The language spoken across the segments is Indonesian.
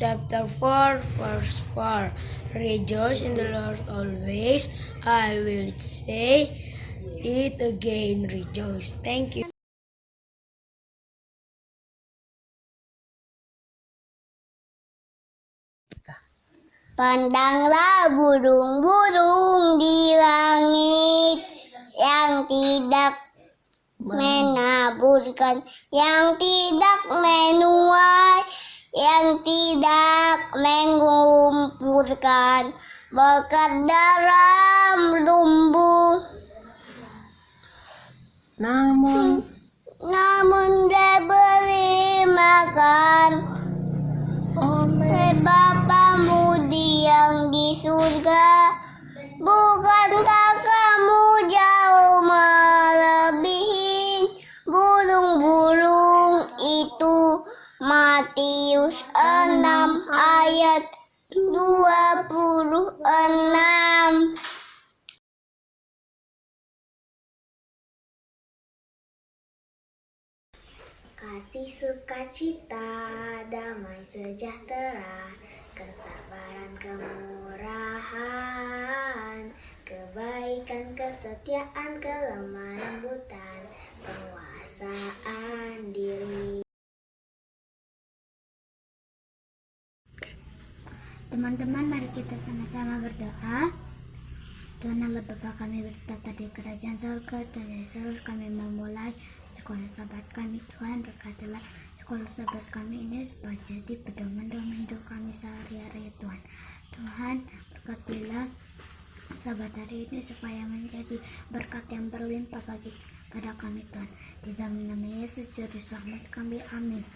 chapter 4, verse 4. Rejoice in the Lord always. I will say it again, rejoice. Thank you. Pandanglah burung-burung di langit yang tidak menaburkan, yang tidak menuai, yang tidak mengumpulkan berkat dalam lumbung. Namun diberi makan oleh Bapamu yang di surga. Bukankah kamu jauh melebihi burung-burung itu? Matius 6 ayat 26. Kasih, sukacita, damai sejahtera, kesabaran, kemurahan, kebaikan, kesetiaan, kelemah lembutan, penguasaan diri. Teman-teman, mari kita sama-sama berdoa. Tuhan Allah Bapa kami bertata di kerajaan surga, Tuhan Yesus kami memulai sekolah sahabat kami. Tuhan berkatilah sekolah sahabat kami ini supaya jadi pedoman dalam hidup kami sehari-hari. Tuhan berkatilah sahabat hari ini supaya menjadi berkat yang berlimpah pada kami Tuhan. Di dalam nama Yesus Juru Selamat kami, amin.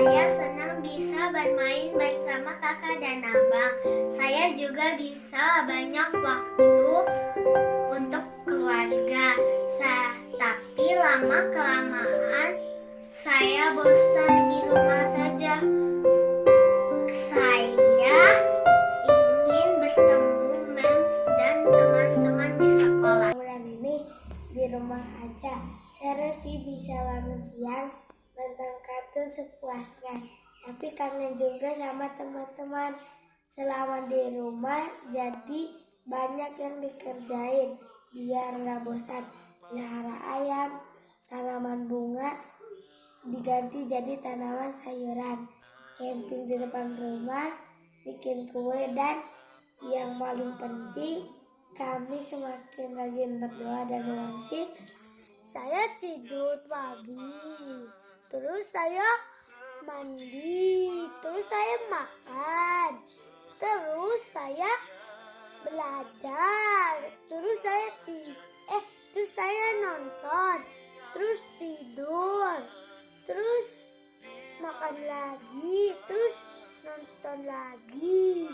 Saya senang bisa bermain bersama kakak dan abang. Saya juga bisa banyak waktu untuk keluarga. Tapi lama-kelamaan saya bosan di rumah saja. Saya ingin bertemu Mem dan teman-teman di sekolah. Bulan ini di rumah aja. Seru sih bisa bangun siang, nonton kartun sepuasnya. Tapi kangen juga sama teman-teman. Selama di rumah jadi banyak yang dikerjain. biar nggak bosan. Pelihara ayam, tanaman bunga diganti jadi tanaman sayuran. Camping di depan rumah, bikin kue, dan yang paling penting, kami semakin rajin berdoa dan worship. Saya tidur pagi, terus saya mandi, terus saya makan, terus saya belajar, terus saya nonton, terus tidur, terus makan lagi, terus nonton lagi,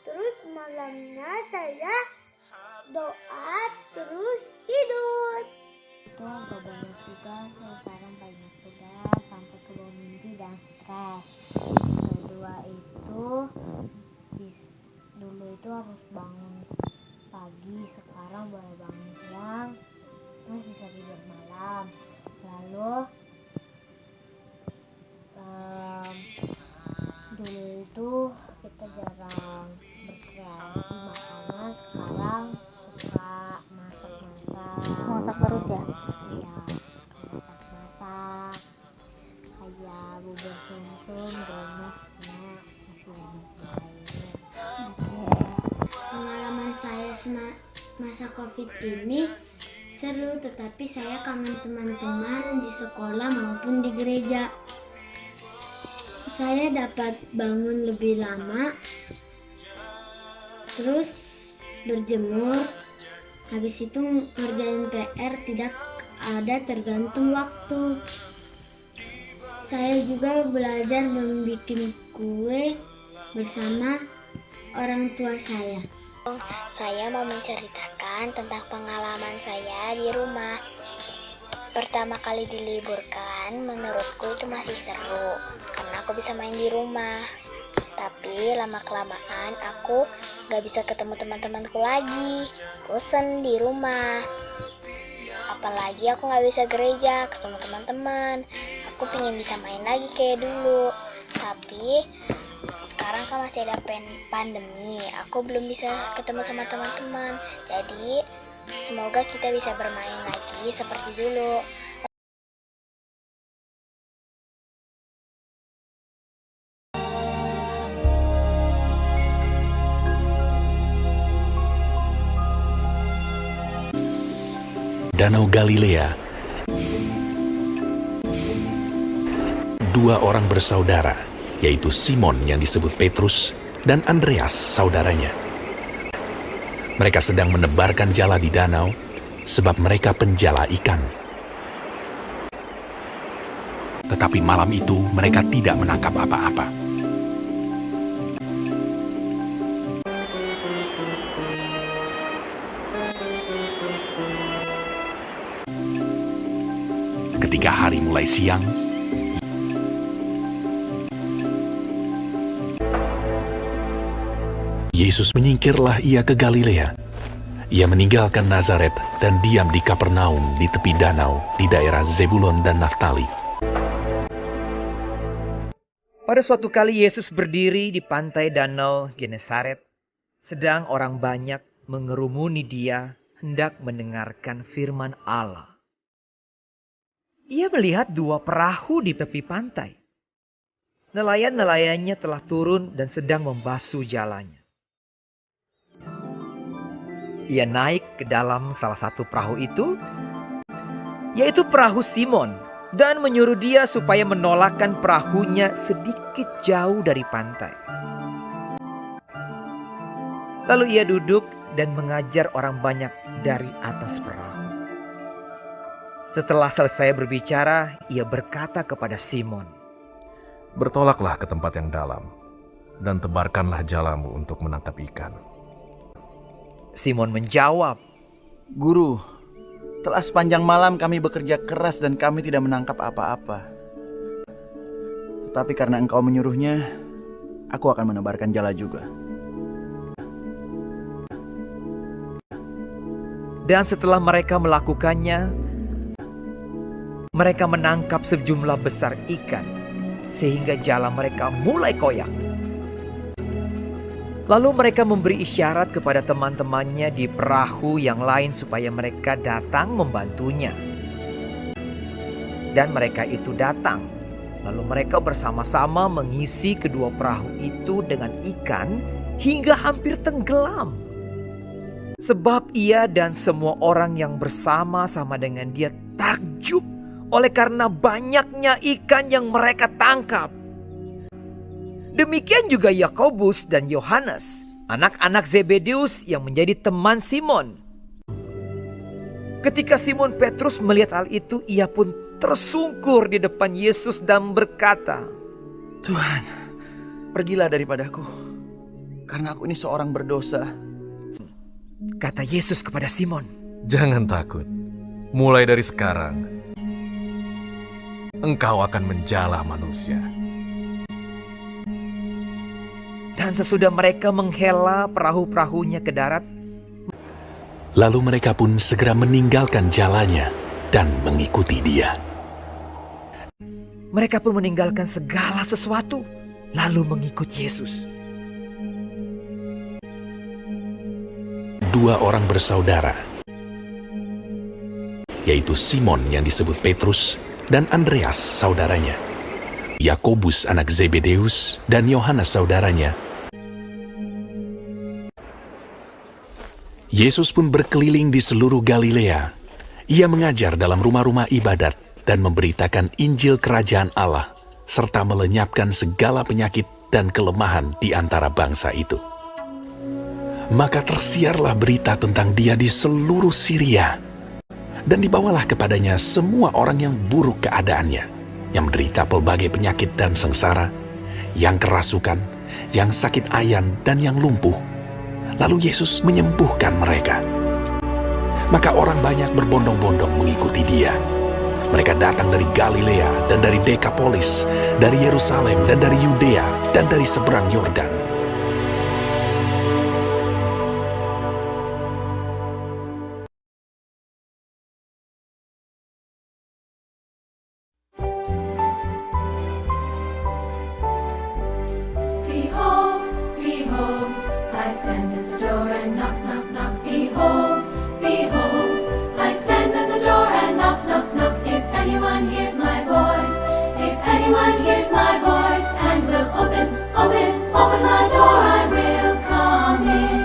terus malamnya saya doa, terus tidur. Itu gak banyak juga, saya sekarang banyak tugas sampai ke bawah mimpi dan stres. Kedua itu dulu itu harus bangun pagi, sekarang boleh bangun siang, terus bisa tidur malam. Lalu dulu itu kita jarang berkreasi makanan, sekarang suka masak terus ya? Iya, masak kayak bubur sum-sum, masih Pengalaman saya masa COVID ini seru, tetapi saya kangen teman-teman di sekolah maupun di gereja. Saya dapat bangun lebih lama, terus berjemur, habis itu ngerjain PR tidak ada tergantung waktu. Saya juga belajar membuat kue bersama orang tua saya. Saya mau menceritakan tentang pengalaman saya di rumah. Pertama kali diliburkan, menurutku itu masih seru karena aku bisa main di rumah. Tapi lama-kelamaan aku gak bisa ketemu teman-temanku lagi. Bosen di rumah. Apalagi aku gak bisa gereja, ketemu teman-teman. Aku pengen bisa main lagi kayak dulu. Tapi sekarang kan masih ada pandemi, aku belum bisa ketemu sama teman-teman. Jadi semoga kita bisa bermain lagi seperti dulu. Danau Galilea. Dua orang bersaudara, yaitu Simon yang disebut Petrus dan Andreas saudaranya. Mereka sedang menebarkan jala di danau sebab mereka penjala ikan. Tetapi malam itu mereka tidak menangkap apa-apa. Ketika hari mulai siang, Yesus menyingkirlah ia ke Galilea. Ia meninggalkan Nazaret dan diam di Kapernaum di tepi danau di daerah Zebulon dan Naftali. Pada suatu kali Yesus berdiri di pantai danau Genesaret, sedang orang banyak mengerumuni dia hendak mendengarkan firman Allah. Ia melihat dua perahu di tepi pantai. Nelayan-nelayannya telah turun dan sedang membasuh jalannya. Ia naik ke dalam salah satu perahu itu, yaitu perahu Simon, dan menyuruh dia supaya menolakkan perahunya sedikit jauh dari pantai. Lalu ia duduk dan mengajar orang banyak dari atas perahu. Setelah selesai berbicara, ia berkata kepada Simon, "Bertolaklah ke tempat yang dalam, dan tebarkanlah jalamu untuk menangkap ikan." Simon menjawab, "Guru, telah sepanjang malam kami bekerja keras dan kami tidak menangkap apa-apa. Tetapi karena engkau menyuruhnya, aku akan menebarkan jala juga." Dan setelah mereka melakukannya, mereka menangkap sejumlah besar ikan, sehingga jala mereka mulai koyak. Lalu mereka memberi isyarat kepada teman-temannya di perahu yang lain supaya mereka datang membantunya. Dan mereka itu datang. Lalu mereka bersama-sama mengisi kedua perahu itu dengan ikan hingga hampir tenggelam. Sebab ia dan semua orang yang bersama-sama dengan dia takjub oleh karena banyaknya ikan yang mereka tangkap. Demikian juga Yakobus dan Yohanes, anak-anak Zebedeus yang menjadi teman Simon. Ketika Simon Petrus melihat hal itu, ia pun tersungkur di depan Yesus dan berkata, Tuhan, pergilah daripadaku, karena aku ini seorang berdosa. Kata Yesus kepada Simon, Jangan takut. Mulai dari sekarang, engkau akan menjala manusia. dan sesudah mereka menghela perahu-perahunya ke darat, Lalu mereka pun segera meninggalkan jalannya dan mengikuti dia. mereka pun meninggalkan segala sesuatu, lalu mengikut Yesus. Dua orang bersaudara, yaitu Simon yang disebut Petrus dan Andreas saudaranya, Yakobus anak Zebedeus dan Yohanes saudaranya. Yesus pun berkeliling di seluruh Galilea. Ia mengajar dalam rumah-rumah ibadat dan memberitakan Injil Kerajaan Allah, serta melenyapkan segala penyakit dan kelemahan di antara bangsa itu. Maka tersiarlah berita tentang dia di seluruh Syria, dan dibawalah kepadanya semua orang yang buruk keadaannya, yang menderita pelbagai penyakit dan sengsara, yang kerasukan, yang sakit ayan, dan yang lumpuh. Lalu Yesus menyembuhkan mereka. Maka orang banyak berbondong-bondong mengikuti dia. Mereka datang dari Galilea dan dari Dekapolis, dari Yerusalem dan dari Yudea dan dari seberang Yordan. Behold, behold, I stand at the door and knock, knock, knock. Behold, behold, I stand at the door and knock, knock, knock. If anyone hears my voice, if anyone hears my voice and will open, open, open the door, I will come in.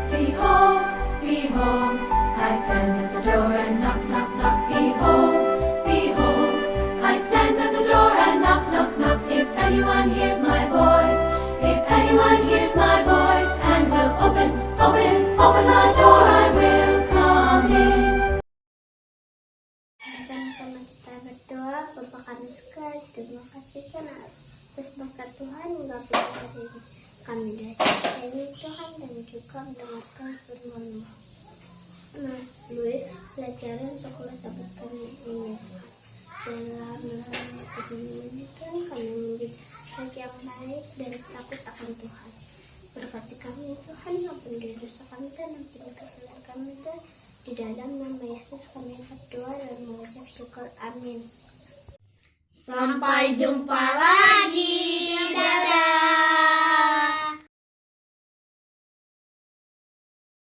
Behold, behold, I stand at the door and knock, knock, knock. Behold, behold, I stand at the door and knock, knock, knock. If anyone hears my voice, if anyone hears my voice and will open, open, open the door, I will come in. Bersama-sama kita berdoa. Bapa kami sekalian, terima kasih karena atas berkat Tuhan hingga pada hari ini kami dasar ini Tuhan dan juga mendengarkan firman-Mu melalui pelajaran sekolah sahabat kami ini. Dalam melalui firman ini Tuhan kami menjadi baik yang baik dan takut akan Tuhan. Berkati kami Tuhan, ampun dosa kami dan ampuni kesalahan kami Tuhan. Di dalam nama Yesus kami berdoa dan mengucap syukur. Amin. Sampai jumpa lagi.